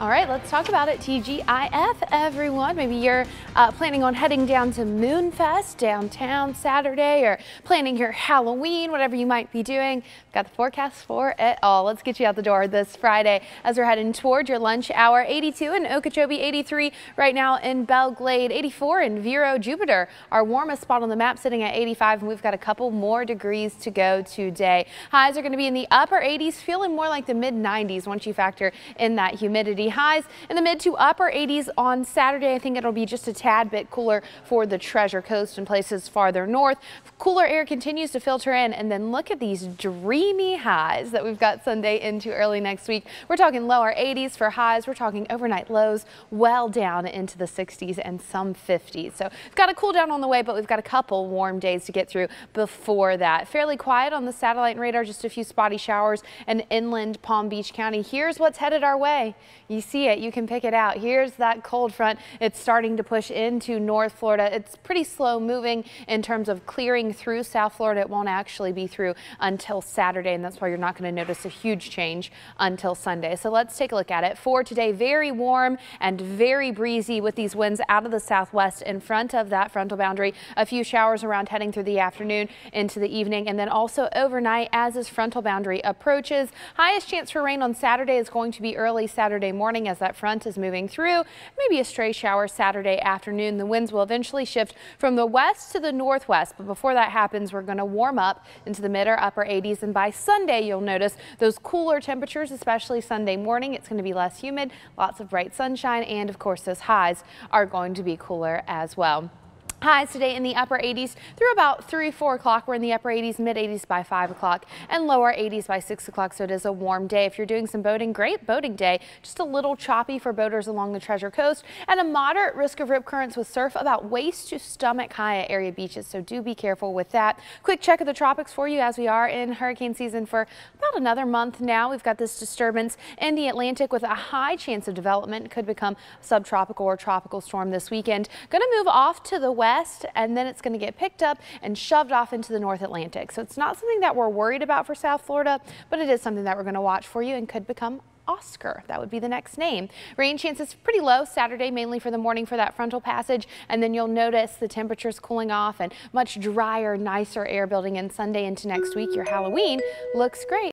All right, let's talk about it. TGIF, everyone. Maybe you're planning on heading down to Moonfest downtown Saturday, or planning your Halloween, whatever you might be doing. Got the forecast for it all. Let's get you out the door this Friday as we're heading toward your lunch hour. 82 in Okeechobee, 83 right now in Belle Glade, 84 in Vero. Jupiter, our warmest spot on the map, sitting at 85, and we've got a couple more degrees to go today. Highs are going to be in the upper 80s, feeling more like the mid 90s once you factor in that humidity. Highs in the mid to upper 80s on Saturday. I think it'll be just a tad bit cooler for the Treasure Coast and places farther north. Cooler air continues to filter in, and then look at these dreamy highs that we've got Sunday into early next week. We're talking lower 80s for highs. We're talking overnight lows well down into the 60s and some 50s. So we've got a cool down on the way, but we've got a couple warm days to get through before that. Fairly quiet on the satellite and radar, just a few spotty showers in inland Palm Beach County. Here's what's headed our way. You see it, you can pick it out. Here's that cold front. It's starting to push into North Florida. It's pretty slow moving in terms of clearing through South Florida. It won't actually be through until Saturday, and that's why you're not going to notice a huge change until Sunday. So let's take a look at it. For today, very warm and very breezy with these winds out of the southwest in front of that frontal boundary. A few showers around heading through the afternoon into the evening, and then also overnight as this frontal boundary approaches. Highest chance for rain on Saturday is going to be early Saturday morning as that front is moving through. Maybe a stray shower Saturday afternoon. The winds will eventually shift from the west to the northwest, but before that happens, we're going to warm up into the mid or upper 80s, and by Sunday you'll notice those cooler temperatures, especially Sunday morning. It's going to be less humid, lots of bright sunshine, and of course those highs are going to be cooler as well. Highs today in the upper 80s through about 3-4 o'clock. We're in the upper 80s, mid 80s by 5 o'clock, and lower 80s by 6 o'clock. So it is a warm day. If you're doing some boating, great boating day. Just a little choppy for boaters along the Treasure Coast, and a moderate risk of rip currents with surf about waist to stomach high at area beaches. So do be careful with that. Quick check of the tropics for you as we are in hurricane season for about another month now. We've got this disturbance in the Atlantic with a high chance of development. Could become subtropical or tropical storm this weekend. Going to move off to the west, and then it's going to get picked up and shoved off into the North Atlantic. So it's not something that we're worried about for South Florida, but it is something that we're going to watch for you and could become Oscar. That would be the next name. Rain chances pretty low Saturday, mainly for the morning for that frontal passage, and then you'll notice the temperatures cooling off and much drier, nicer air building in Sunday into next week. Your Halloween looks great.